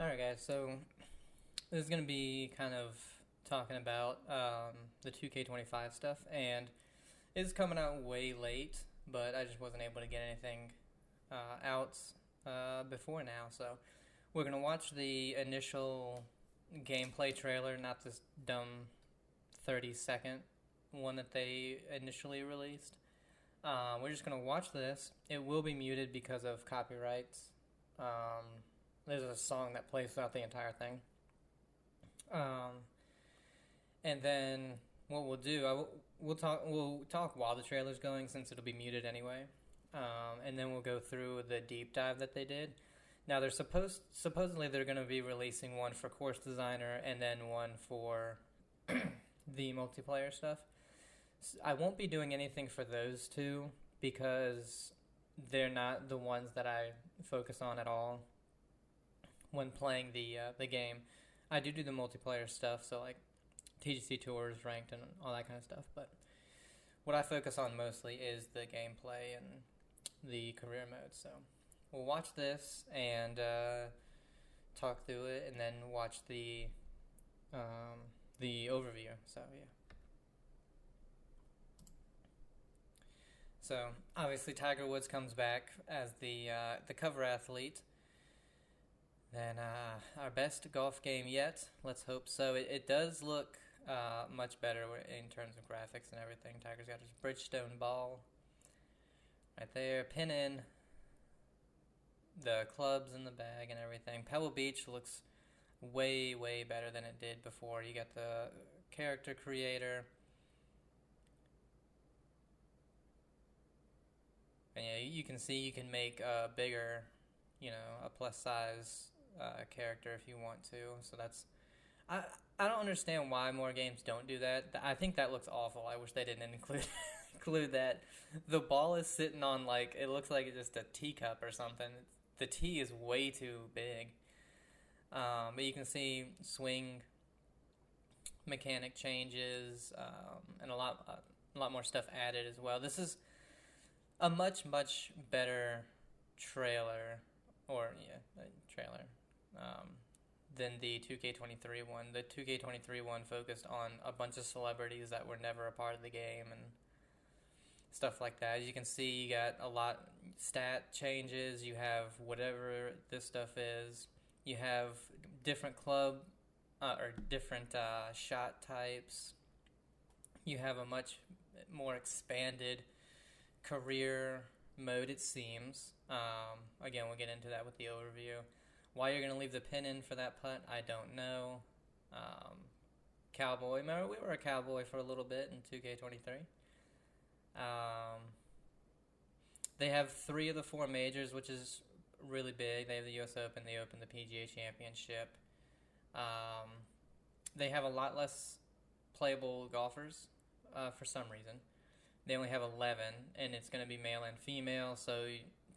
Alright, guys, so this is going to be kind of talking about the 2K25 stuff, and it's coming out way late, but I just wasn't able to get anything out before now, so we're going to watch the initial gameplay trailer, not this dumb 30-second one that they initially released. We're just going to watch this. It will be muted because of copyrights. There's a song that plays throughout the entire thing. And then what we'll do, we'll talk while the trailer's going, since it'll be muted anyway. And then we'll go through the deep dive that they did. Now they're supposedly they're going to be releasing one for Course Designer and then one for the multiplayer stuff. I won't be doing anything for those two because they're not the ones that I focus on at all when playing the game. I do the multiplayer stuff, so like TGC tours, ranked, and all that kind of stuff. But what I focus on mostly is the gameplay and the career mode. So we'll watch this and talk through it, and then watch the overview. So yeah. So obviously Tiger Woods comes back as the cover athlete. Then our best golf game yet. Let's hope so. It does look much better in terms of graphics and everything. Tiger's got his Bridgestone ball right there, pinning the clubs in the bag and everything. Pebble Beach looks way, way better than it did before. You got the character creator. And yeah, you can see you can make a bigger, a plus size character if you want to. So that's, I don't understand why more games don't do that. I think that looks awful. I wish they didn't include that. The ball is sitting on, like, it looks like it's just a teacup or something. The tee is way too big. But you can see swing mechanic changes and a lot more stuff added as well. This is a much better trailer than the 2K23 one. The 2K23 one focused on a bunch of celebrities that were never a part of the game and stuff like that. As you can see, you got a lot stat changes. You have whatever this stuff is. You have different club or different shot types. You have a much more expanded career mode, it seems. Again, we'll get into that with the overview. Why you're going to leave the pin in for that putt, I don't know. Cowboy, remember we were a cowboy for a little bit in 2K23. They have 3 of the 4 majors, which is really big. They have the US Open, the Open, the PGA Championship. They have a lot less playable golfers for some reason. They only have 11, and it's going to be male and female, so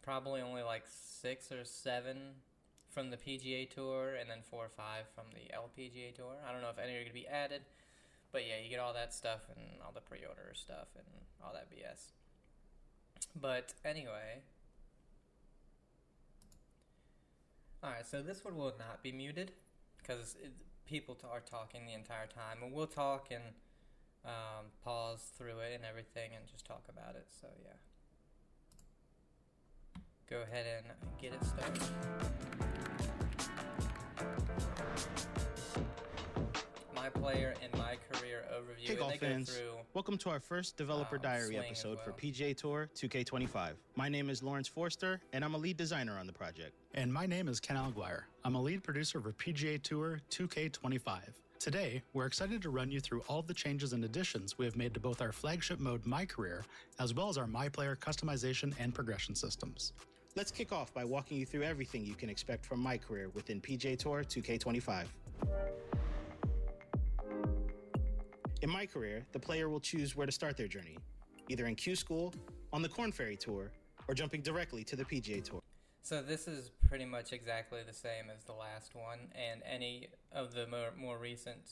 probably only like 6 or 7 from the PGA Tour, and then 4 or 5 from the LPGA Tour. I don't know if any are going to be added, but yeah, you get all that stuff and all the pre-order stuff and all that BS. But anyway, alright, so this one will not be muted because people are talking the entire time, and we'll talk and pause through it and everything and just talk about it. So yeah, go ahead and get it started. My player and my career overview. Hey golf fans, welcome to our first Developer Diary episode for PGA Tour 2K25. My name is Lawrence Forster, and I'm a lead designer on the project. And my name is Ken Alguire. I'm a lead producer for PGA Tour 2K25. Today, we're excited to run you through all the changes and additions we have made to both our flagship mode My Career, as well as our My Player customization and progression systems. Let's kick off by walking you through everything you can expect from My Career within PGA Tour 2K25. In My Career, the player will choose where to start their journey, either in Q School, on the Korn Ferry Tour, or jumping directly to the PGA Tour. So this is pretty much exactly the same as the last one, and any of the more recent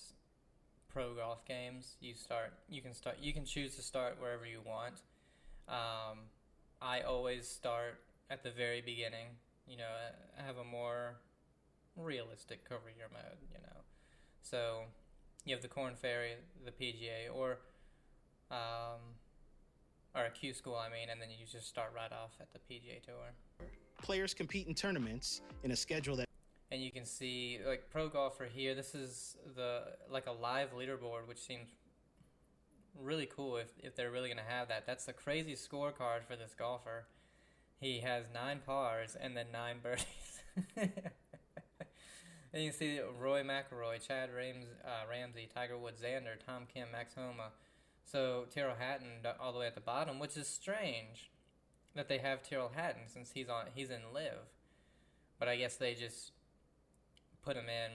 pro golf games, you can choose to start wherever you want. I always start at the very beginning. I have a more realistic career mode, you know. So you have the Corn Ferry, the PGA, or a Q school, I mean, and then you just start right off at the PGA Tour. Players compete in tournaments in a schedule that And you can see, like, Pro Golfer here, this is like a live leaderboard, which seems really cool if they're really going to have that. That's the crazy scorecard for this golfer. He has 9 pars and then 9 birdies. And you can see Roy McIlroy, Chad Ramsey, Tiger Woods, Xander, Tom Kim, Max Homa. So Tyrrell Hatton all the way at the bottom, which is strange that they have Tyrrell Hatton since he's in Live. But I guess they just put him in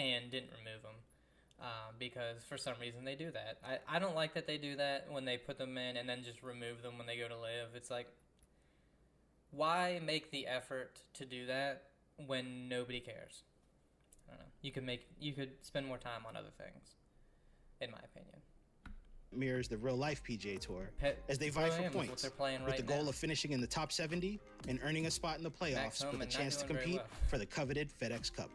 and didn't remove him because for some reason they do that. I don't like that they do that when they put them in and then just remove them when they go to Live. It's like, why make the effort to do that when nobody cares? I don't know. You could spend more time on other things, in my opinion. mirrors the real-life PGA Tour as they vie for points, with the goal of finishing in the top 70 and earning a spot in the playoffs with a chance to compete for the coveted FedEx Cup.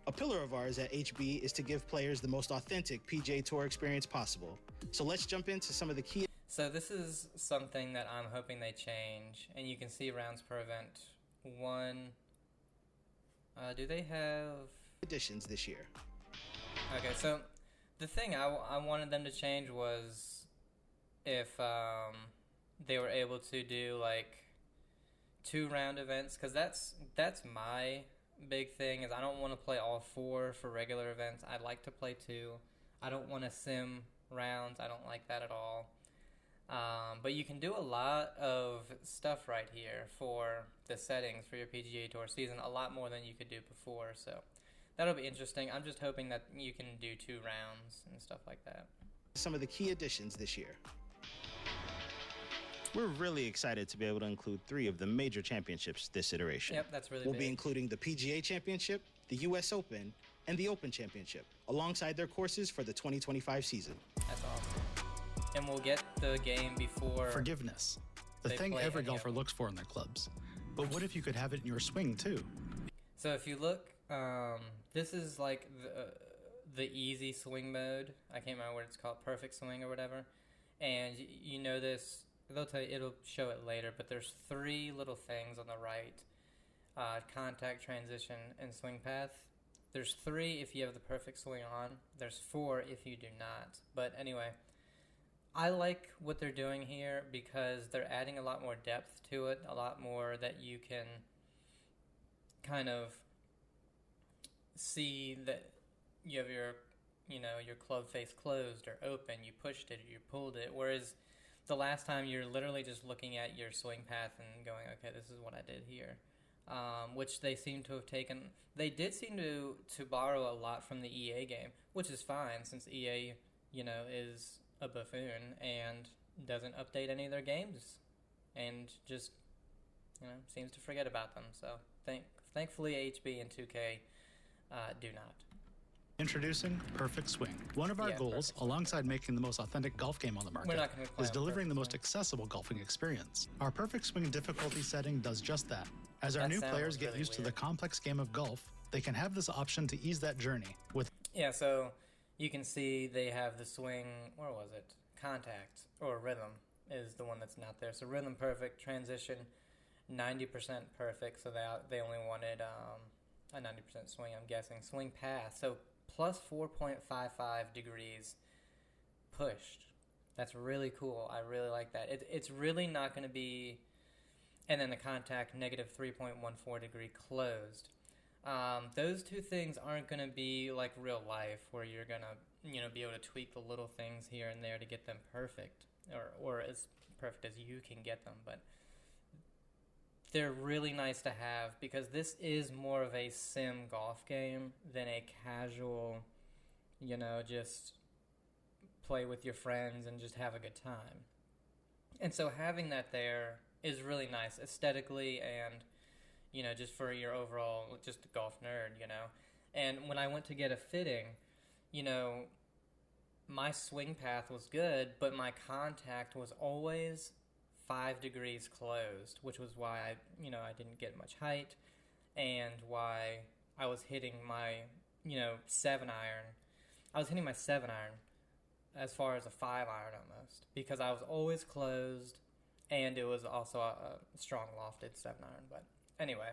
A pillar of ours at HB is to give players the most authentic PGA Tour experience possible. So let's jump into some of the key... So this is something that I'm hoping they change, and you can see rounds per event. Do they have... additions this year? Okay, so the thing I wanted them to change was if they were able to do like 2-round events, because that's my big thing is I don't want to play all 4 for regular events. I'd like to play 2. I don't want to sim rounds. I don't like that at all. But you can do a lot of stuff right here for the settings for your PGA Tour season, a lot more than you could do before, so that'll be interesting. I'm just hoping that you can do 2 rounds and stuff like that. Some of the key additions this year. We're really excited to be able to include 3 of the major championships this iteration. Yep, that's really We'll big. be including the PGA Championship, the US Open, and the Open Championship, alongside their courses for the 2025 season. That's awesome. And we'll get the game before... Forgiveness. The thing every golfer looks for in their clubs. But what if you could have it in your swing, too? So if you look, this is like the easy swing mode. I can't remember what it's called, perfect swing or whatever. And you know this, they'll tell you, it'll show it later, but there's 3 little things on the right. Contact, transition, and swing path. There's 3 if you have the perfect swing on. There's 4 if you do not. But anyway, I like what they're doing here because they're adding a lot more depth to it, a lot more that you can kind of see that you have your club face closed or open, you pushed it or you pulled it, whereas the last time you're literally just looking at your swing path and going, okay, this is what I did here, which they seem to have taken. They did seem to borrow a lot from the EA game, which is fine since EA, is a buffoon and doesn't update any of their games and just, seems to forget about them. So thankfully HB and 2K do not. Introducing Perfect Swing. One of our goals, alongside making the most authentic golf game on the market, is delivering the most accessible golfing experience. Our Perfect Swing difficulty setting does just that. As our new players get used to the complex game of golf, they can have this option to ease that journey with... Yeah, so you can see they have the swing, where was it? Contact, or rhythm is the one that's not there. So rhythm perfect, transition 90% perfect, so they only wanted a 90% swing, I'm guessing. Swing path, so plus 4.55 degrees pushed. That's really cool. I really like that. It's really not going to be... And then the contact, negative 3.14 degree closed. Those 2 things aren't going to be like real life where you're going to, be able to tweak the little things here and there to get them perfect or as perfect as you can get them. But they're really nice to have because this is more of a sim golf game than a casual, just play with your friends and just have a good time. And so having that there is really nice aesthetically and, just for your overall, just golf nerd, And when I went to get a fitting, my swing path was good, but my contact was always 5 degrees closed, which was why I didn't get much height and why I was hitting my, 7-iron. I was hitting my 7-iron as far as a 5-iron almost, because I was always closed, and it was also a strong lofted 7-iron. But anyway,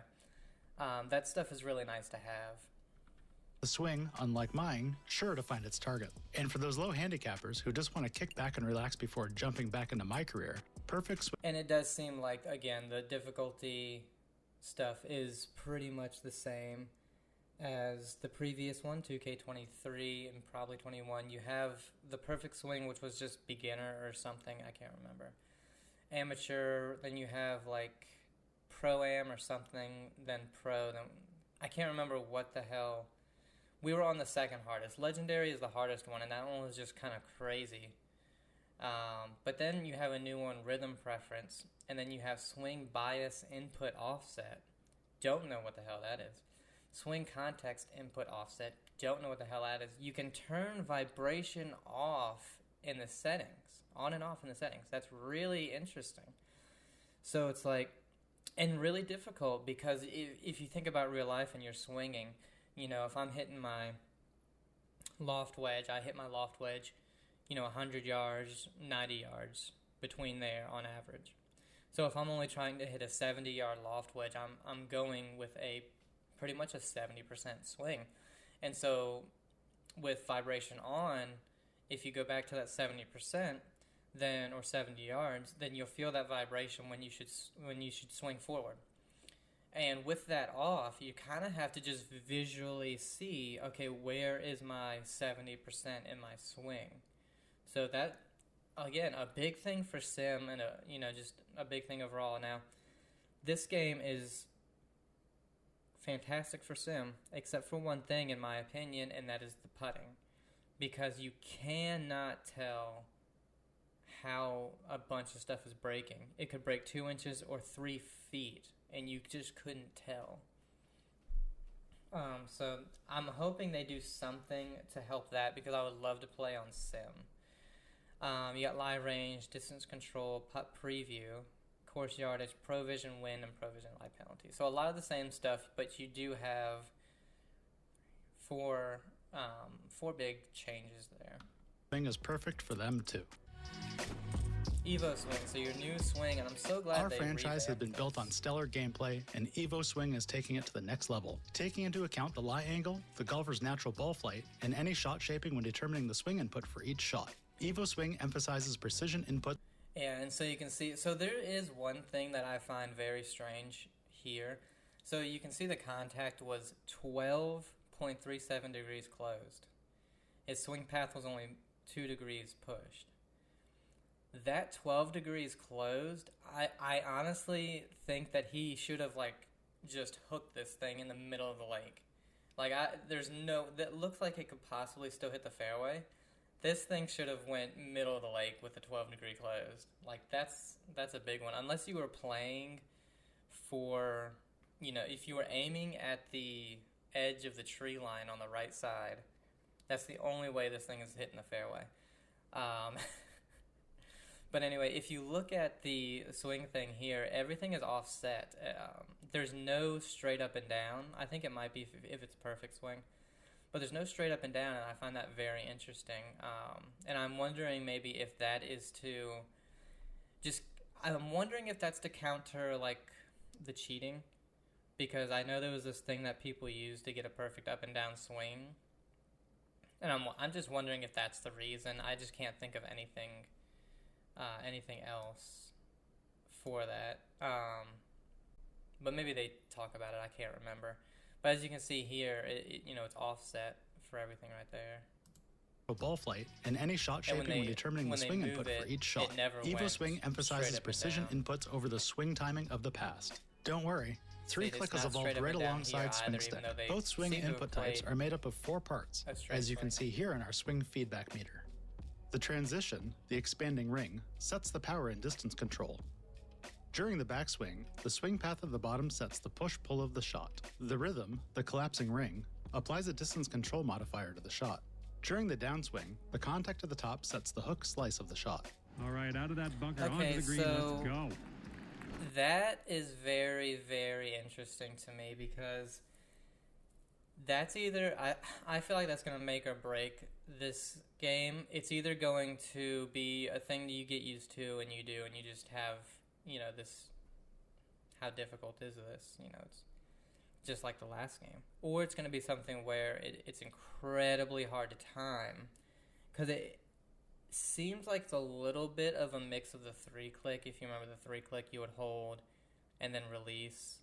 that stuff is really nice to have. The swing, unlike mine, sure to find its target. And for those low handicappers who just want to kick back and relax before jumping back into my career, perfect swing. And it does seem like, again, the difficulty stuff is pretty much the same as the previous one, 2K23 and probably 21. You have the perfect swing, which was just beginner or something, I can't remember. Amateur, then you have like Pro-Am or something, then Pro, then I can't remember what the hell. We were on the second hardest. Legendary is the hardest one, and that one was just kind of crazy. But then you have a new one, Rhythm Preference, and then you have Swing Bias Input Offset. Don't know what the hell that is. Swing Context Input Offset. Don't know what the hell that is. You can turn vibration off in the settings, on and off in the settings. That's really interesting. So it's like, and really difficult, because if you think about real life and you're swinging, if I'm hitting my loft wedge, I hit my loft wedge, 100 yards, 90 yards between there on average. So if I'm only trying to hit a 70-yard loft wedge, I'm going with pretty much a 70% swing. And so with vibration on, if you go back to that 70%, then, or 70 yards, then you'll feel that vibration when you should swing forward. And with that off, you kind of have to just visually see, okay, where is my 70% in my swing? So that, again, a big thing for Sim, and just a big thing overall. Now, this game is fantastic for Sim, except for one thing, in my opinion, and that is the putting. Because you cannot tell how a bunch of stuff is breaking. It could break 2 inches or 3 feet, and you just couldn't tell. So I'm hoping they do something to help that, because I would love to play on Sim. You got live range, distance control, putt preview, course yardage, provision win, and provision live penalty. So a lot of the same stuff, but you do have four big changes there. Swing is perfect for them too. Evo Swing, so your new swing, and I'm so glad our franchise has been built on stellar gameplay, and Evo Swing is taking it to the next level. Taking into account the lie angle, the golfer's natural ball flight, and any shot shaping when determining the swing input for each shot. Evo Swing emphasizes precision input. Yeah, and so you can see, so there is one thing that I find very strange here. So you can see the contact was 12.37 degrees closed. His swing path was only 2 degrees pushed. That 12 degrees closed, I honestly think that he should have, just hooked this thing in the middle of the lake. That looks like it could possibly still hit the fairway. This thing should have went middle of the lake with the 12 degree closed. That's a big one. Unless you were playing for, if you were aiming at the edge of the tree line on the right side, that's the only way this thing is hitting the fairway. But anyway, if you look at the swing thing here, everything is offset. There's no straight up and down. I think it might be if it's perfect swing. But there's no straight up and down, and I find that very interesting. And I'm wondering maybe if that is to I'm wondering if that's to counter, the cheating. Because I know there was this thing that people used to get a perfect up and down swing. And I'm just wondering if that's the reason. I just can't think of anything else for that. But maybe they talk about it. I can't remember. But as you can see here, it's offset for everything right there. Ball flight and any shot shaping when determining the swing input for each shot. Evo Swing emphasizes precision inputs over the swing timing of the past. Don't worry. 3 click has evolved right alongside Swing Stick. Both swing input types are made up of 4 parts, as you can see here in our swing feedback meter. The transition, the expanding ring, sets the power and distance control. During the backswing, the swing path at the bottom sets the push-pull of the shot. The rhythm, the collapsing ring, applies a distance control modifier to the shot. During the downswing, the contact at the top sets the hook slice of the shot. All right, out of that bunker, onto the green, let's go. That is very, very interesting to me, because That's either I feel like that's going to make or break this game. It's either going to be a thing that you get used to and you do, and you just have, this, how difficult is this? It's just like the last game. Or it's going to be something where it's incredibly hard to time, because it seems like it's a little bit of a mix of the 3-click. If you remember the 3-click, you would hold and then release,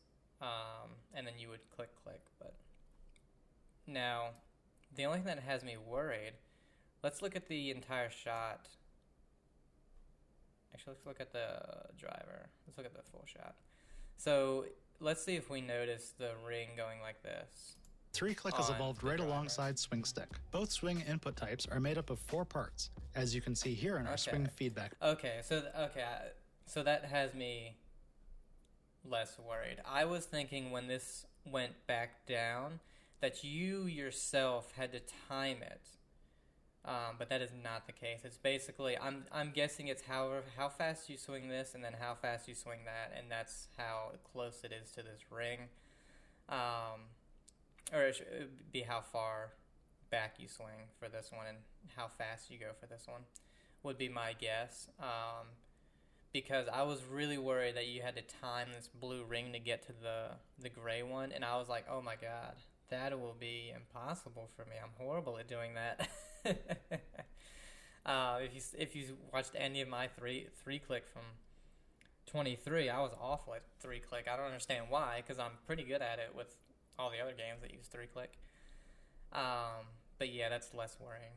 and then you would click. But now, the only thing that has me worried, let's look at the entire shot. Actually, let's look at the driver. Let's look at the full shot. So let's see if we notice the ring going like this. 3-click has evolved right alongside swing stick. Both swing input types are made up of 4 parts, as you can see here in our swing feedback. So that has me less worried. I was thinking when this went back down that you yourself had to time it, but that is not the case. It's basically, I'm guessing it's how fast you swing this and then how fast you swing that, and that's how close it is to this ring. Or it should be how far back you swing for this one and how fast you go for this one would be my guess. Because I was really worried that you had to time this blue ring to get to the gray one, and I was like, oh my god, that will be impossible for me. I'm horrible at doing that. If you watched any of my three click from 23, I was awful at 3-click. I don't understand why, because I'm pretty good at it with all the other games that use 3-click. But yeah, that's less worrying.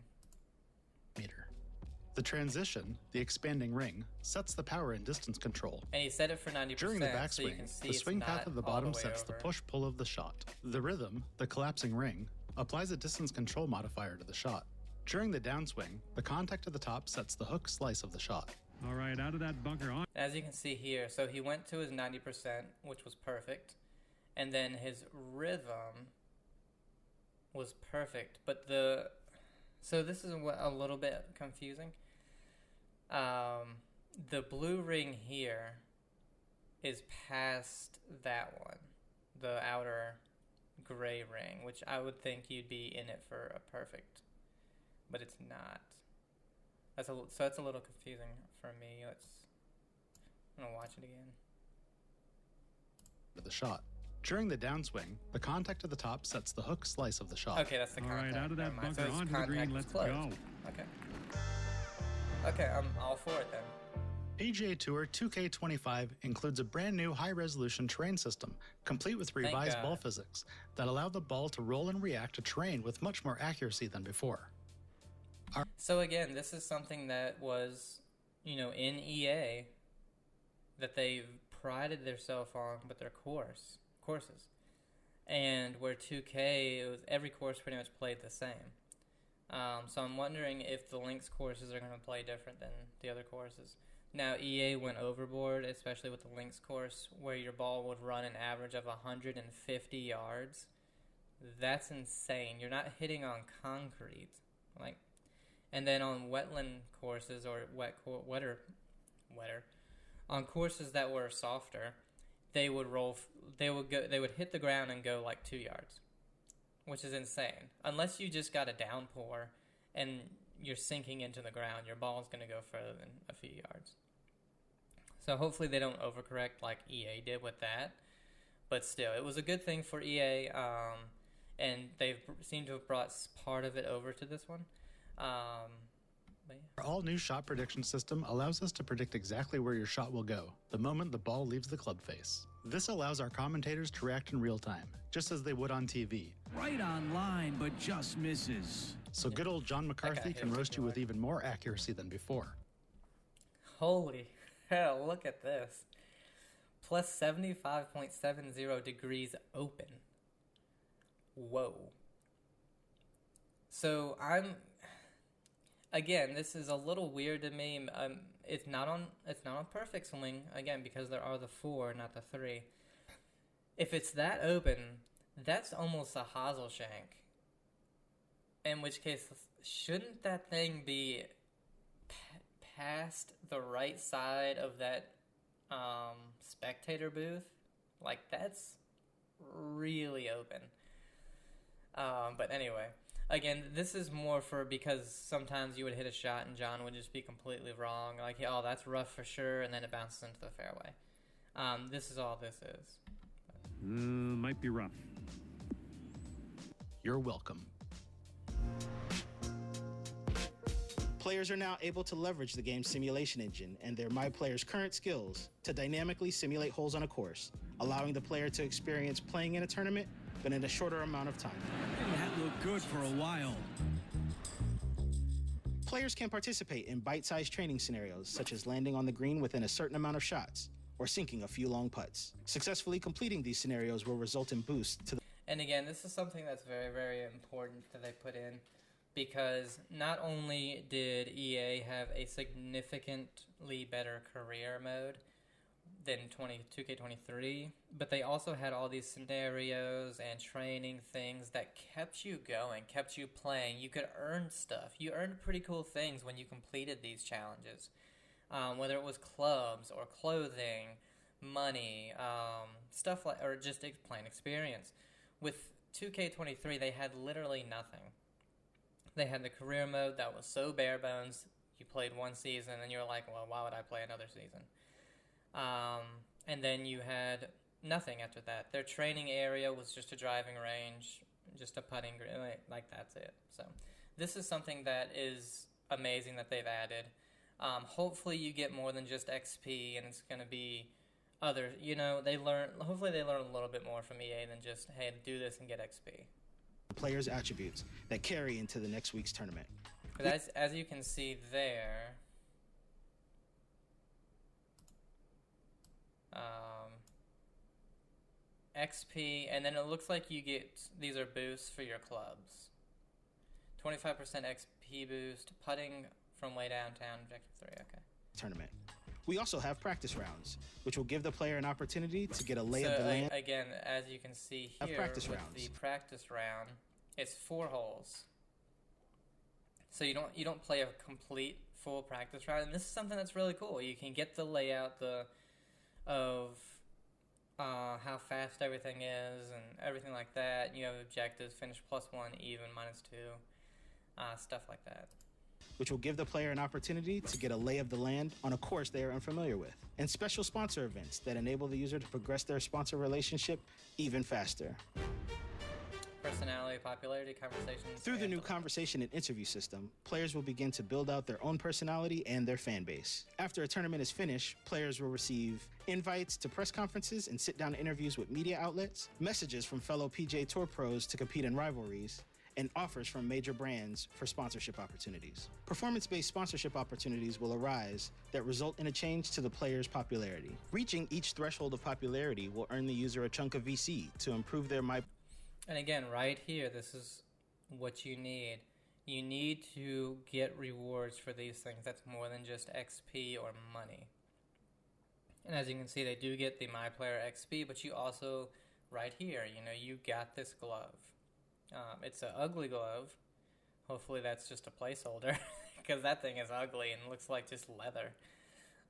The transition, the expanding ring, sets the power and distance control. And he set it for 90%. During the backswing, so the swing path at the bottom sets the push-pull of the shot. The rhythm, the collapsing ring, applies a distance control modifier to the shot. During the downswing, the contact at the top sets the hook slice of the shot. All right, out of that bunker on. As you can see here, so he went to his 90%, which was perfect. And then his rhythm was perfect. But so this is a little bit confusing. The blue ring here is past that one, the outer gray ring, which I would think you'd be in it for a perfect, but it's not. So that's a little confusing for me. I'm gonna watch it again. The shot. During the downswing, the contact at the top sets the hook slice of the shot. Okay, that's the contact. All right, out of that bunker so onto the green, let's go. Okay, I'm all for it then. PGA Tour 2K25 includes a brand new high-resolution terrain system, complete with revised ball physics, that allow the ball to roll and react to terrain with much more accuracy than before. So again, this is something that was, in EA, that they prided themselves on with their courses. And where 2K, it was every course pretty much played the same. So I'm wondering if the links courses are going to play different than the other courses. Now, EA went overboard, especially with the links course, where your ball would run an average of 150 yards. That's insane. You're not hitting on concrete. And then on wetland courses or wetter, on courses that were softer, they would hit the ground and go 2 yards, which is insane. Unless you just got a downpour and you're sinking into the ground, your ball's going to go further than a few yards. So hopefully they don't overcorrect like EA did with that. But still, it was a good thing for EA, and they've seemed to have brought part of it over to this one. Our all-new shot prediction system allows us to predict exactly where your shot will go the moment the ball leaves the club face. This allows our commentators to react in real time, just as they would on TV. Right on line, but just misses. So good old John McCarthy can roast you with even more accuracy than before. Holy hell, look at this. Plus 75.70 degrees open. Whoa. So again, this is a little weird to me. It's not on perfect swing, again, because there are the 4, not the 3. If it's that open, that's almost a Haselshank. In which case, shouldn't that thing be past the right side of that spectator booth? That's really open. But anyway, again, this is more for because sometimes you would hit a shot and John would just be completely wrong. Like, oh, that's rough for sure, and then it bounces into the fairway. This is all this is. Might be rough. You're welcome. Players are now able to leverage the game's simulation engine and their MyPlayer's current skills to dynamically simulate holes on a course, allowing the player to experience playing in a tournament, but in a shorter amount of time. That looked good for a while. Players can participate in bite-sized training scenarios, such as landing on the green within a certain amount of shots, or sinking a few long putts. Successfully completing these scenarios will result in boosts to the... And again, this is something that's very, very important that they put in, because not only did EA have a significantly better career mode than 2K23, but they also had all these scenarios and training things that kept you going, kept you playing. You could earn stuff. You earned pretty cool things when you completed these challenges, whether it was clubs or clothing, money, stuff like, or just plain experience. With 2K23, they had literally nothing. They had the career mode that was so bare bones. You played one season and you were like, well, why would I play another season? And then you had nothing after that. Their training area was just a driving range, just a putting green, like that's it. So this is something that is amazing that they've added. Hopefully you get more than just XP, and it's going to be other, hopefully they learn a little bit more from EA than just, hey, do this and get XP. Players' attributes that carry into the next week's tournament. As you can see there, XP, and then it looks like you get, these are boosts for your clubs. 25% XP boost, putting from way downtown, objective 3, okay. Tournament. We also have practice rounds, which will give the player an opportunity to get a lay of the land. Again, as you can see here, practice with rounds. The practice round, it's 4 holes. So you don't play a complete full practice round, and this is something that's really cool. You can get the layout of how fast everything is and everything like that. You have objectives, finish +1, even, -2, stuff like that. Which will give the player an opportunity to get a lay of the land on a course they are unfamiliar with, and special sponsor events that enable the user to progress their sponsor relationship even faster. Personality, popularity, conversations. Through the new conversation and interview system, players will begin to build out their own personality and their fan base. After a tournament is finished, players will receive invites to press conferences and sit-down interviews with media outlets, messages from fellow PGA Tour pros to compete in rivalries, and offers from major brands for sponsorship opportunities. Performance-based sponsorship opportunities will arise that result in a change to the player's popularity. Reaching each threshold of popularity will earn the user a chunk of VC to improve their And again, right here, this is what you need. You need to get rewards for these things. That's more than just XP or money. And as you can see, they do get the MyPlayer XP, but you also, right here, you got this glove. It's an ugly glove. Hopefully that's just a placeholder, because that thing is ugly and looks like just leather.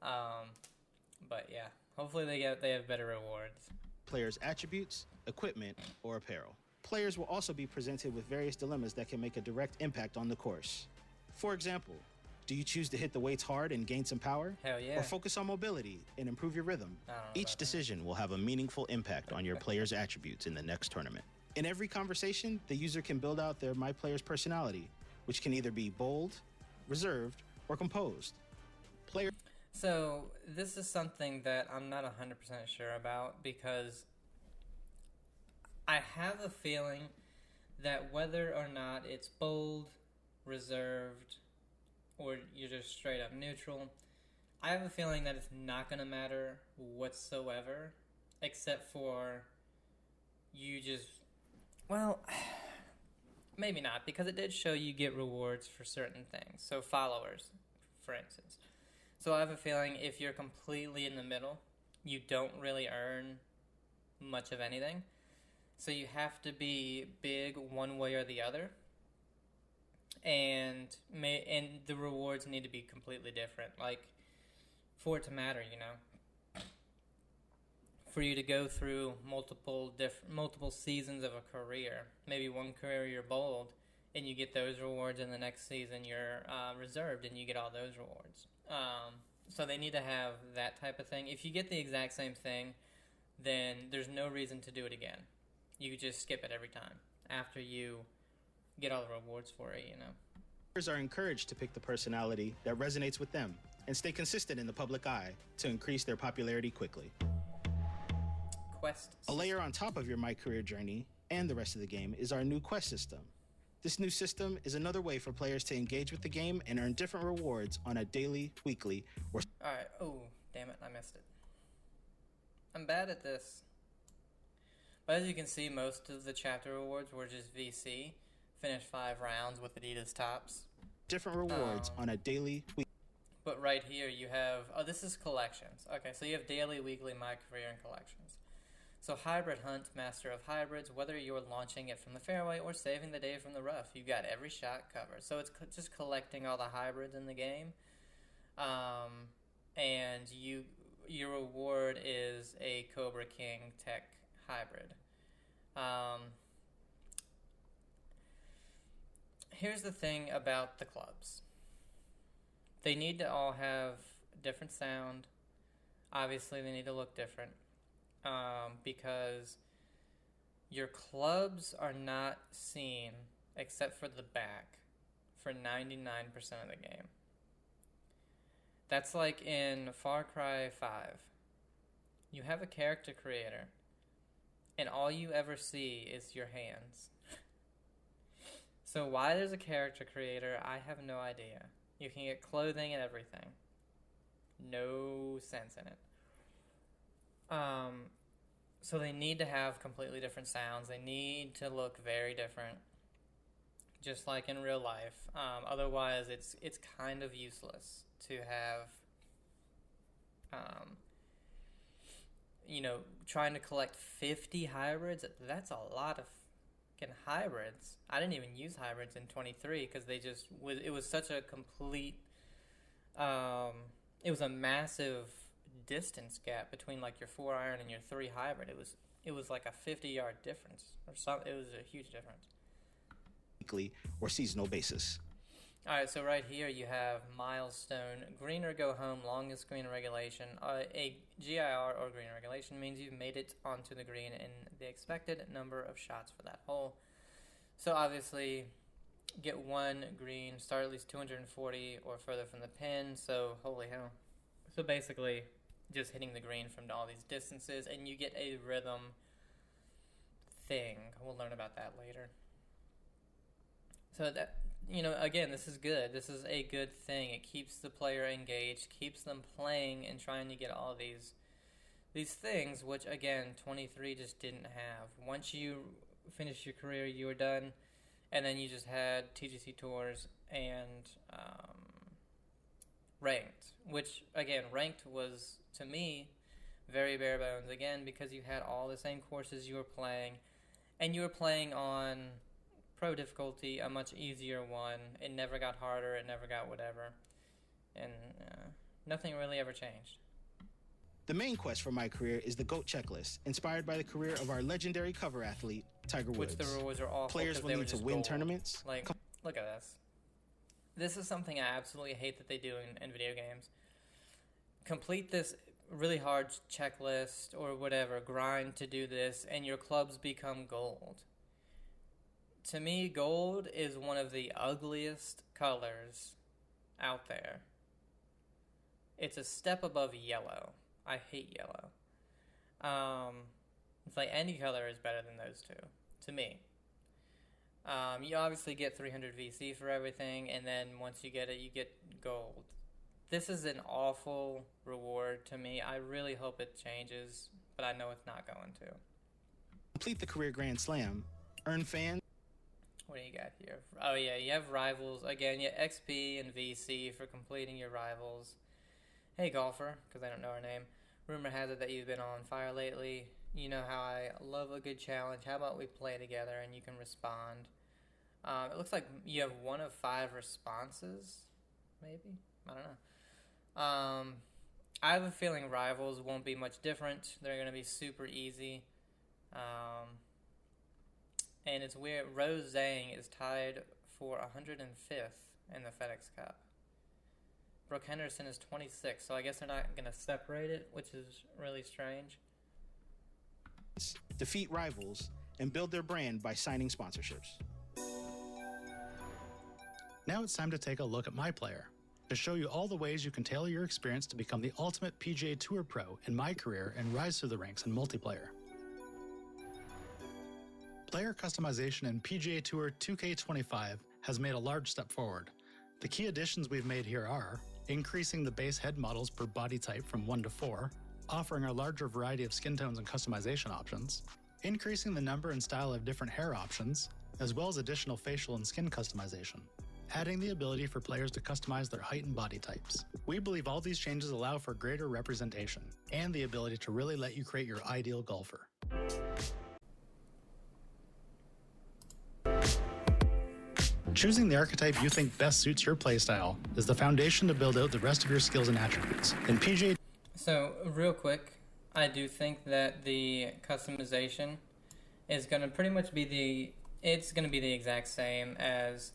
But yeah, hopefully they have better rewards. Players' attributes, equipment, or apparel. Players will also be presented with various dilemmas that can make a direct impact on the course. For example, do you choose to hit the weights hard and gain some power? Hell yeah. Or focus on mobility and improve your rhythm? Each decision will have a meaningful impact on your player's attributes in the next tournament. In every conversation, the user can build out their MyPlayer's personality, which can either be bold, reserved, or composed. So this is something that I'm not 100% sure about, because I have a feeling that whether or not it's bold, reserved, or you're just straight up neutral, I have a feeling that it's not going to matter whatsoever, except for you just... Well, maybe not, because it did show you get rewards for certain things. So followers, for instance. So I have a feeling if you're completely in the middle, you don't really earn much of anything. So you have to be big one way or the other. And the rewards need to be completely different. Like, for it to matter, for you to go through multiple seasons of a career. Maybe one career you're bowled, and you get those rewards, and the next season you're reserved, and you get all those rewards. So they need to have that type of thing. If you get the exact same thing, then there's no reason to do it again. You could just skip it every time after you get all the rewards for it, you know. Players are encouraged to pick the personality that resonates with them and stay consistent in the public eye to increase their popularity quickly. Quest. A layer on top of your My Career journey and the rest of the game is our new quest system. This new system is another way for players to engage with the game and earn different rewards on a daily, weekly, or... Alright, oh, damn it, I missed it. I'm bad at this. But as you can see, most of the chapter rewards were just VC. Finish 5 rounds with Adidas tops. Different rewards on a daily, weekly... But right here you have... Oh, this is collections. Okay, so you have daily, weekly, My Career, and collections. So Hybrid Hunt, Master of Hybrids, whether you're launching it from the fairway or saving the day from the rough, you've got every shot covered. So it's just collecting all the hybrids in the game. And your reward is a Cobra King Tech Hybrid. Here's the thing about the clubs. They need to all have different sound. Obviously, they need to look different. Because your clubs are not seen, except for the back, for 99% of the game. That's like in Far Cry 5. You have a character creator, and all you ever see is your hands. So why there's a character creator, I have no idea. You can get clothing and everything. No sense in it. So they need to have completely different sounds. They need to look very different, just like in real life. Otherwise, it's kind of useless to have, trying to collect 50 hybrids. That's a lot of fucking hybrids. I didn't even use hybrids in 23 because it was such a complete, it was a massive distance gap between like your 4-iron and your 3 hybrid. It was like a 50-yard difference or something. It was a huge difference. Weekly or seasonal basis. All right, so right here you have milestone, green or go home, longest green regulation. A GIR or green regulation means you've made it onto the green in the expected number of shots for that hole. So obviously, get 1 green, start at least 240 or further from the pin. So holy hell. So basically, just hitting the green from all these distances, and you get a rhythm thing. We'll learn about that later. So that, again, this is good. This is a good thing. It keeps the player engaged, keeps them playing and trying to get all these things, which, again, 23 just didn't have. Once you finished your career, you were done, and then you just had TGC Tours and Ranked, which, again, Ranked was, to me, very bare bones, again, because you had all the same courses you were playing, and you were playing on Pro difficulty, a much easier one. It never got harder, it never got whatever, and nothing really ever changed. The main quest for My Career is the GOAT checklist, inspired by the career of our legendary cover athlete, Tiger Woods. Which the rewards are awful. Players will need to win tournaments. Like, look at this. This is something I absolutely hate that they do in video games. Complete this really hard checklist or whatever, grind to do this, and your clubs become gold. To me, gold is one of the ugliest colors out there. It's a step above yellow. I hate yellow. It's like any color is better than those two, to me. You obviously get 300 VC for everything, and then once you get it, you get gold. This is an awful reward to me. I really hope it changes, but I know it's not going to. Complete the Career Grand Slam. Earn fans. What do you got here? Oh yeah, you have rivals. Again, you have XP and VC for completing your rivals. Hey golfer, because I don't know her name. Rumor has it that you've been on fire lately. You know how I love a good challenge. How about we play together and you can respond? It looks like you have 1 of 5 responses, maybe? I don't know. I have a feeling Rivals won't be much different. They're going to be super easy. And it's weird. Rose Zhang is tied for 105th in the FedEx Cup. Brooke Henderson is 26, so I guess they're not going to separate it, which is really strange. Defeat rivals and build their brand by signing sponsorships. Now it's time to take a look at My Player to show you all the ways you can tailor your experience to become the ultimate PGA Tour pro in my career and rise through the ranks in multiplayer. Player customization in PGA Tour 2K25 has made a large step forward. The key additions we've made here are increasing the base head models per body type from 1 to 4, offering a larger variety of skin tones and customization options, increasing the number and style of different hair options, as well as additional facial and skin customization, adding the ability for players to customize their height and body types. We believe all these changes allow for greater representation and the ability to really let you create your ideal golfer. Choosing the archetype you think best suits your playstyle is the foundation to build out the rest of your skills and attributes. In PGA... So, real quick, I do think that the customization is going to pretty much be it's going to be the exact same as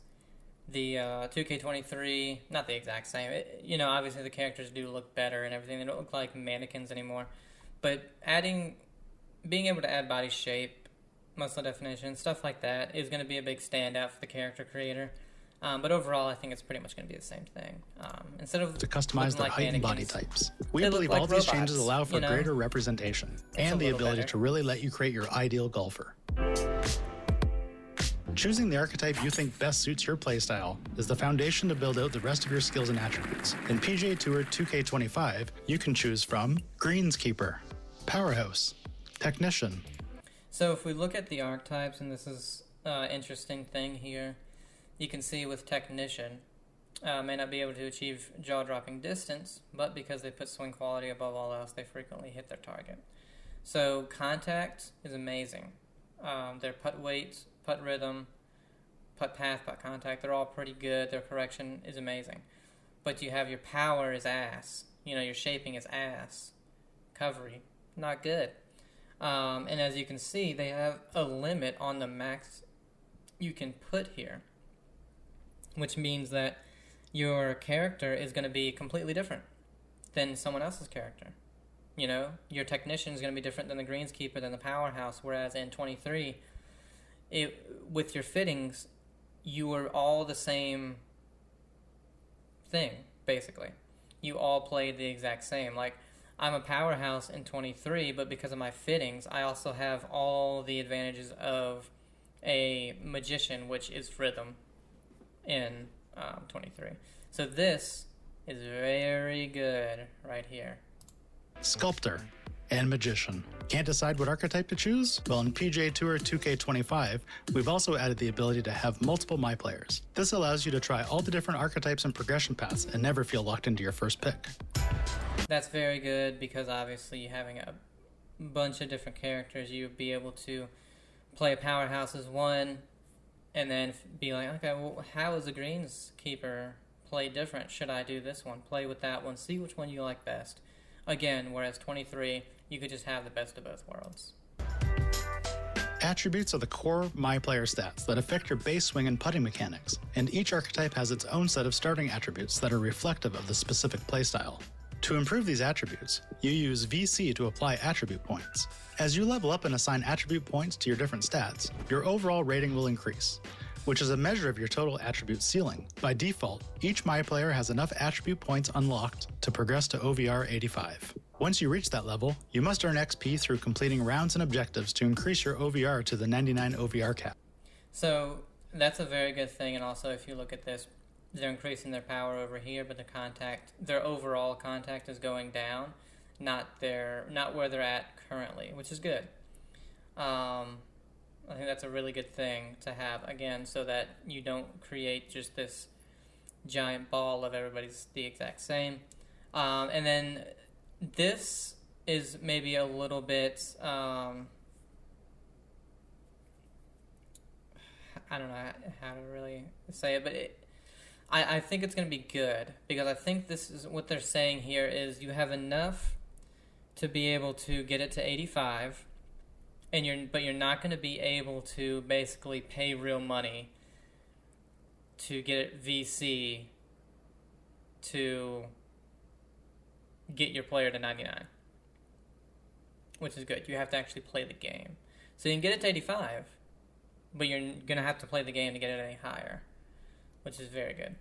the 2K23, not the exact same. Obviously the characters do look better and everything. They don't look like mannequins anymore. But being able to add body shape, muscle definition, stuff like that is going to be a big standout for the character creator. But overall, I think it's pretty much going to be the same thing. Instead of to customize their height and body types. We believe all these changes allow for greater representation and the ability to really let you create your ideal golfer. Choosing the archetype you think best suits your playstyle is the foundation to build out the rest of your skills and attributes. In PGA Tour 2K25, you can choose from Greenskeeper, Powerhouse, Technician. So if we look at the archetypes, and this is an interesting thing here, you can see with Technician, may not be able to achieve jaw-dropping distance, but because they put swing quality above all else, they frequently hit their target. So contact is amazing. Their putt weight, putt rhythm, putt path, putt contact, they're all pretty good. Their correction is amazing. But you have your power is ass. Your shaping is ass. Recovery, not good. And as you can see, they have a limit on the max you can put here, which means that your character is going to be completely different than someone else's character. Your Technician is going to be different than the Greenskeeper, than the Powerhouse, whereas in 23, with your fittings, you are all the same thing, basically. You all play the exact same. Like, I'm a Powerhouse in 23, but because of my fittings, I also have all the advantages of a Magician, which is rhythm, in 23. So this is very good right here. Sculptor and Magician. Can't decide what archetype to choose? Well, in PGA Tour 2K25, we've also added the ability to have multiple My Players. This allows you to try all the different archetypes and progression paths and never feel locked into your first pick. That's very good because obviously having a bunch of different characters, you'd be able to play a Powerhouse as one and then be like, okay, well, how is the Greenskeeper play different? Should I do this one? Play with that one. See which one you like best. Again, whereas 23, you could just have the best of both worlds. Attributes are the core My Player stats that affect your base swing and putting mechanics, and each archetype has its own set of starting attributes that are reflective of the specific playstyle. To improve these attributes, you use VC to apply attribute points. As you level up and assign attribute points to your different stats, your overall rating will increase, which is a measure of your total attribute ceiling. By default, each My Player has enough attribute points unlocked to progress to OVR 85. Once you reach that level, you must earn XP through completing rounds and objectives to increase your OVR to the 99 OVR cap. So that's a very good thing, and also if you look at this, they're increasing their power over here, but their overall contact is going down, not where they're at currently, which is good. I think that's a really good thing to have, again, so that you don't create just this giant ball of everybody's the exact same. And then this is maybe a little bit, I don't know how to really say it, but I think it's going to be good, because I think this is what they're saying here is you have enough to be able to get it to 85, but you're not going to be able to basically pay real money to get it VC to get your player to 99, which is good. You have to actually play the game. So you can get it to 85, but you're going to have to play the game to get it any higher, which is very good.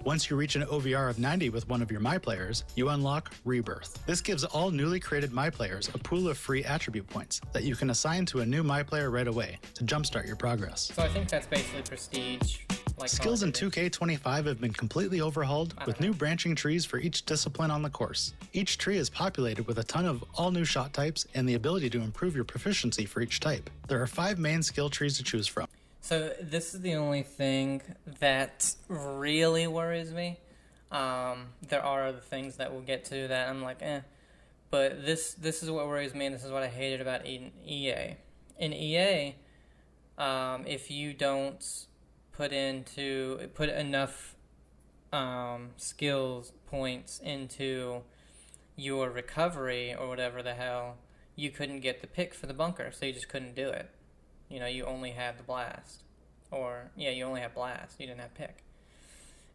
Once you reach an OVR of 90 with one of your My Players, you unlock Rebirth. This gives all newly created My Players a pool of free attribute points that you can assign to a new My Player right away to jumpstart your progress. So I think that's basically prestige. Skills in 2K25 have been completely overhauled with new branching trees for each discipline on the course. Each tree is populated with a ton of all new shot types and the ability to improve your proficiency for each type. There are 5 main skill trees to choose from. So this is the only thing that really worries me. There are other things that we'll get to that I'm like, but this is what worries me, and this is what I hated about EA. In EA, if you don't put enough skills points into your recovery or whatever the hell, you couldn't get the pick for the bunker, so you just couldn't do it. You only had the blast. You only have blast. You didn't have pick.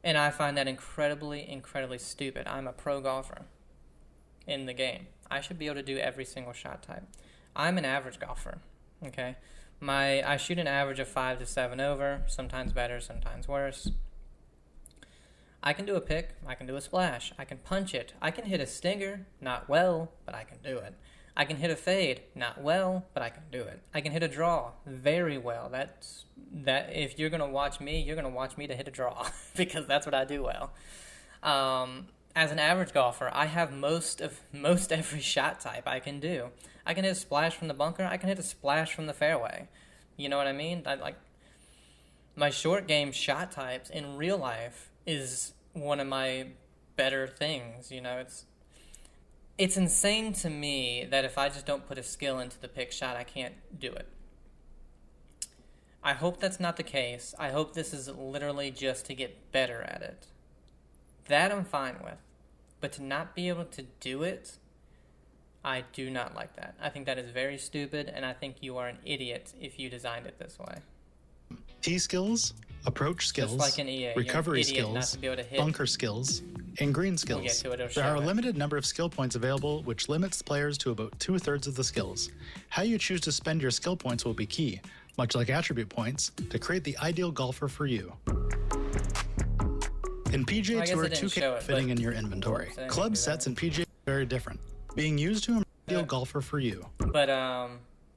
And I find that incredibly, incredibly stupid. I'm a pro golfer in the game. I should be able to do every single shot type. I'm an average golfer, okay? I shoot an average of 5 to 7 over, sometimes better, sometimes worse. I can do a pick. I can do a splash. I can punch it. I can hit a stinger. Not well, but I can do it. I can hit a fade, not well, but I can do it. I can hit a draw very well. That if you're gonna watch me, you're gonna watch me to hit a draw because that's what I do well. As an average golfer, I have most every shot type I can do. I can hit a splash from the bunker. I can hit a splash from the fairway. You know what I mean? My short game shot types in real life is one of my better things. It's insane to me that if I just don't put a skill into the pick shot, I can't do it. I hope that's not the case. I hope this is literally just to get better at it. That I'm fine with. But to not be able to do it, I do not like that. I think that is very stupid, and I think you are an idiot if you designed it this way. T-skills, approach skills, just like in EA, recovery skills, bunker skills, and green skills. There are a limited number of skill points available, which limits players to about 2/3 of the skills. How you choose to spend your skill points will be key, much like attribute points, to create the ideal golfer for you. In PGA Tour 2K fitting in your inventory. Club sets in PGA are very different, being used to improve the ideal golfer for you. But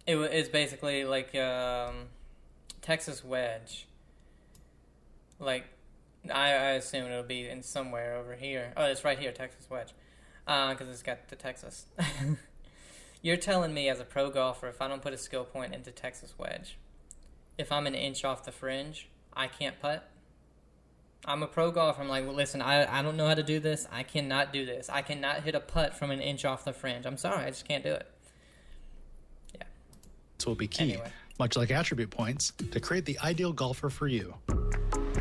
it's basically like Texas wedge. Like, I assume it'll be in somewhere over here. Oh, it's right here, Texas wedge. Because it's got the Texas. You're telling me as a pro golfer, if I don't put a skill point into Texas wedge, if I'm an inch off the fringe, I can't putt? I'm a pro golfer. I'm like, well, listen, I don't know how to do this. I cannot do this. I cannot hit a putt from an inch off the fringe. I'm sorry, I just can't do it. Yeah. This will be key, much like attribute points, to create the ideal golfer for you.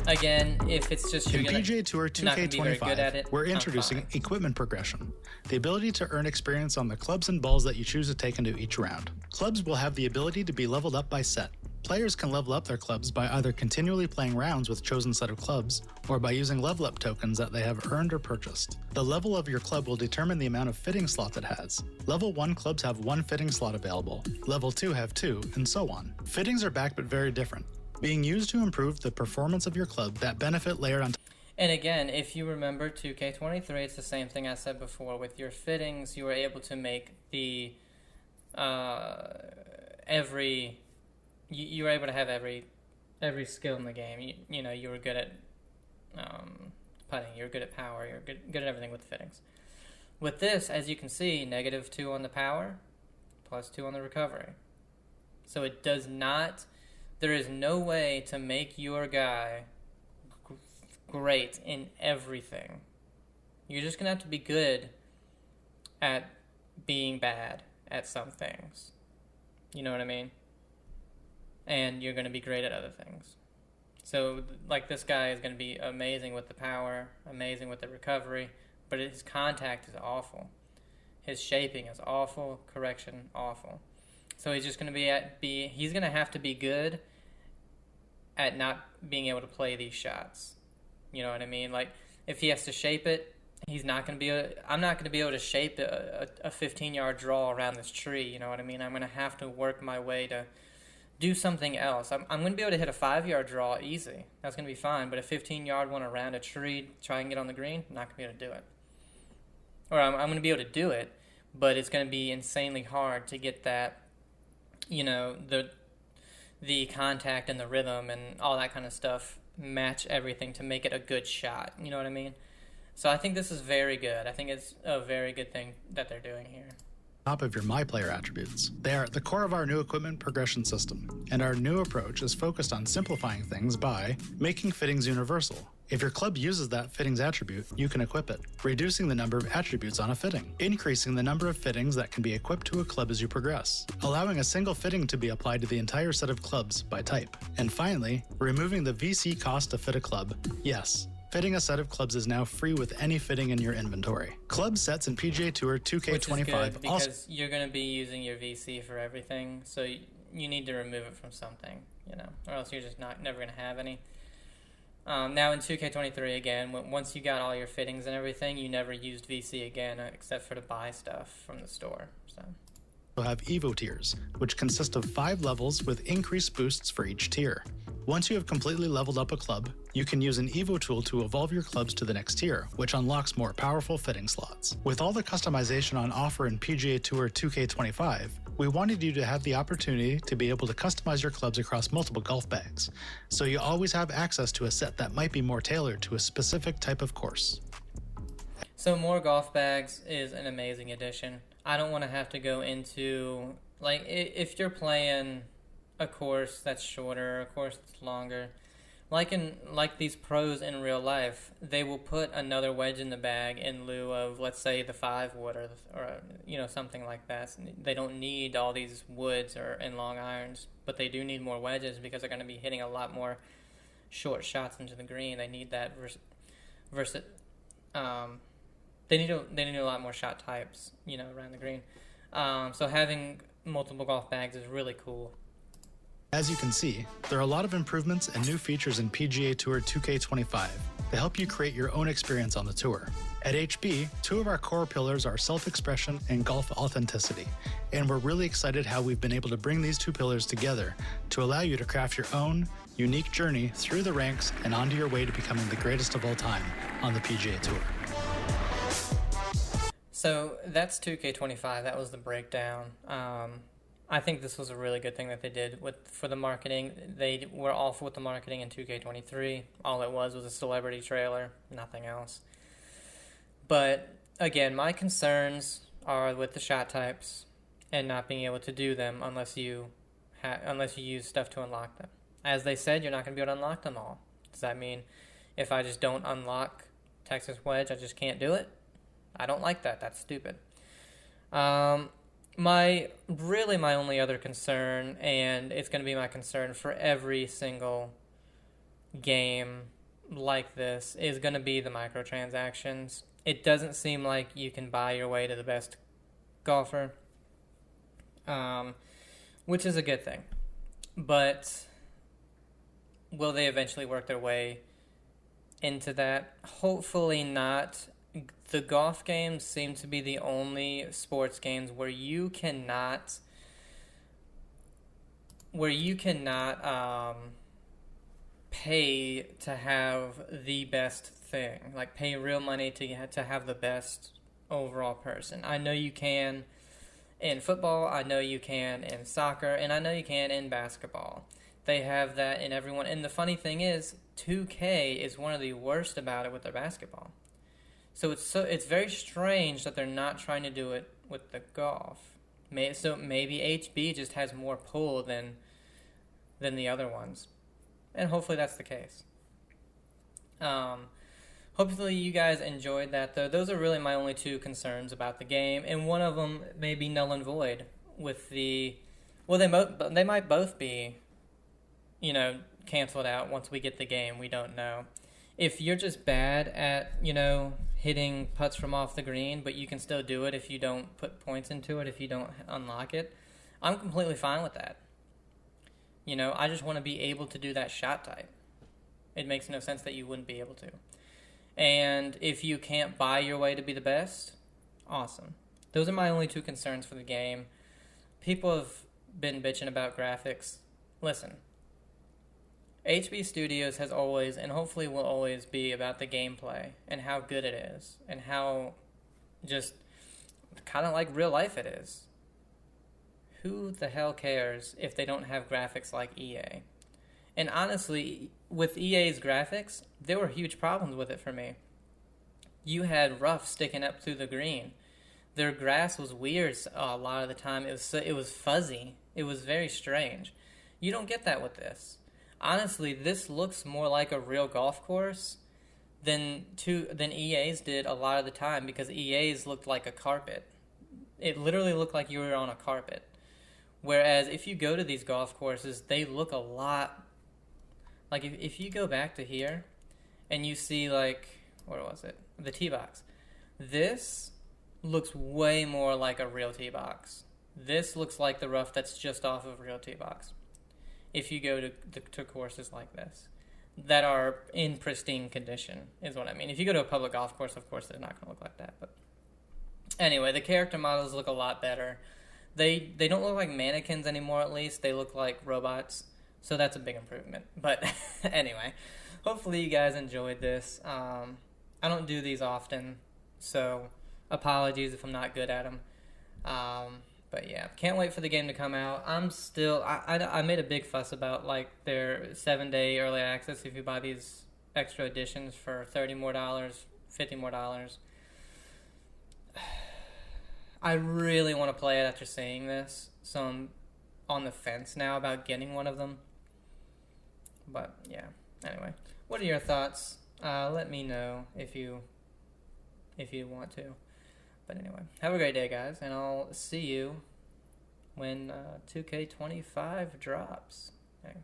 Again, if it's just in PGA Tour 2K25, we're introducing equipment progression, the ability to earn experience on the clubs and balls that you choose to take into each round. Clubs will have the ability to be leveled up by set. Players can level up their clubs by either continually playing rounds with chosen set of clubs, or by using level up tokens that they have earned or purchased. The level of your club will determine the amount of fitting slots it has. Level 1 clubs have 1 fitting slot available, level 2 have 2, and so on. Fittings are back but very different, being used to improve the performance of your club that benefit layered on. And again, if you remember 2K23, it's the same thing I said before. With your fittings, you were able to make the you were able to have every skill in the game. You were good at putting, you were good at power, you were good at everything with the fittings. With this, as you can see, -2 on the power, +2 on the recovery. So it does not, there is no way to make your guy great in everything. You're just going to have to be good at being bad at some things. You know what I mean? And you're going to be great at other things. So, like, this guy is going to be amazing with the power, amazing with the recovery, but his contact is awful. His shaping is awful, correction, awful. So he's just going to he's going to have to be good at not being able to play these shots. You know what I mean? Like, if he has to shape it, I'm not going to be able to shape a 15-yard draw around this tree, you know what I mean? I'm going to have to work my way to do something else. I'm going to be able to hit a 5-yard draw easy. That's going to be fine, but a 15-yard one around a tree, try and get on the green, not going to be able to do it. Or I'm going to be able to do it, but it's going to be insanely hard to get that, you know, the contact and the rhythm and all that kind of stuff match everything to make it a good shot. You know what I mean? So I think this is very good. I think it's a very good thing that they're doing here. Top of your My Player attributes. They are at the core of our new equipment progression system, and our new approach is focused on simplifying things by making fittings universal. If your club uses that fittings attribute, you can equip it, reducing the number of attributes on a fitting, increasing the number of fittings that can be equipped to a club as you progress, allowing a single fitting to be applied to the entire set of clubs by type, and finally, removing the VC cost to fit a club. Yes, fitting a set of clubs is now free with any fitting in your inventory. Club sets in PGA Tour 2K25 Which is good because you're going to be using your VC for everything, so you need to remove it from something, you know, or else you're just never going to have any. Now in 2K23 again, once you got all your fittings and everything, you never used VC again except for to buy stuff from the store. So we'll have Evo tiers, which consist of 5 levels with increased boosts for each tier. Once you have completely leveled up a club, you can use an Evo tool to evolve your clubs to the next tier, which unlocks more powerful fitting slots. With all the customization on offer in PGA Tour 2K25, we wanted you to have the opportunity to be able to customize your clubs across multiple golf bags, so you always have access to a set that might be more tailored to a specific type of course. So more golf bags is an amazing addition. I don't want to have to go into, like, if you're playing a course that's shorter, a course that's longer, like these pros in real life, they will put another wedge in the bag in lieu of, let's say, the 5-wood or you know, something like that. They don't need all these woods and long irons, but they do need more wedges because they're going to be hitting a lot more short shots into the green. They need that they need a lot more shot types, you know, around the green. So having multiple golf bags is really cool. As you can see, there are a lot of improvements and new features in PGA Tour 2K25 to help you create your own experience on the tour. At HB, 2 of our core pillars are self-expression and golf authenticity, and we're really excited how we've been able to bring these 2 pillars together to allow you to craft your own unique journey through the ranks and onto your way to becoming the greatest of all time on the PGA Tour. So that's 2K25. That was the breakdown. I think this was a really good thing that they did for the marketing. They were awful with the marketing in 2K23. All it was a celebrity trailer, nothing else. But again, my concerns are with the shot types and not being able to do them unless you use stuff to unlock them. As they said, you're not going to be able to unlock them all. Does that mean if I just don't unlock Texas Wedge, I just can't do it? I don't like that. That's stupid. My only other concern, and it's going to be my concern for every single game like this, is going to be the microtransactions. It doesn't seem like you can buy your way to the best golfer, which is a good thing. But will they eventually work their way into that? Hopefully not. The golf games seem to be the only sports games where you cannot pay to have the best thing, like pay real money to have the best overall person. I know you can in football, I know you can in soccer, and I know you can in basketball. They have that in everyone. And the funny thing is, 2K is one of the worst about it with their basketball. So it's very strange that they're not trying to do it with the golf. So maybe HB just has more pull than the other ones, and hopefully that's the case. Hopefully you guys enjoyed that, though. Those are really my only 2 concerns about the game, and one of them may be null and void with the. Well, they might both be, you know, cancel it out once we get the game. We don't know. If you're just bad at, hitting putts from off the green, but you can still do it if you don't put points into it, if you don't unlock it, I'm completely fine with that. I just want to be able to do that shot type. It makes no sense that you wouldn't be able to. And if you can't buy your way to be the best, awesome. Those are my only two concerns for the game. People have been bitching about graphics. Listen, HB Studios has always, and hopefully will always be, about the gameplay and how good it is and how just kind of like real life it is. Who the hell cares if they don't have graphics like EA? And honestly, with EA's graphics, there were huge problems with it for me. You had rough sticking up through the green. Their grass was weird a lot of the time. It was fuzzy. It was very strange. You don't get that with this. Honestly, this looks more like a real golf course than EA's did a lot of the time, because EA's looked like a carpet. It literally looked like you were on a carpet. Whereas if you go to these golf courses, they look a lot like, if you go back to here and you see, like, what was it? The tee box. This looks way more like a real tee box. This looks like the rough that's just off of a real tee box. If you go to courses like this that are in pristine condition, is what I mean. If you go to a public golf course, of course, they're not going to look like that. But anyway, the character models look a lot better. They don't look like mannequins anymore, at least. They look like robots. So that's a big improvement. But anyway, hopefully you guys enjoyed this. I don't do these often, so apologies if I'm not good at them. But yeah, can't wait for the game to come out. I made a big fuss about, like, their 7-day early access if you buy these extra editions for $30 more, $50 more. I really want to play it after seeing this, so I'm on the fence now about getting one of them. But yeah, anyway, what are your thoughts? Let me know if you want to. But anyway, have a great day, guys, and I'll see you when 2K25 drops. Okay.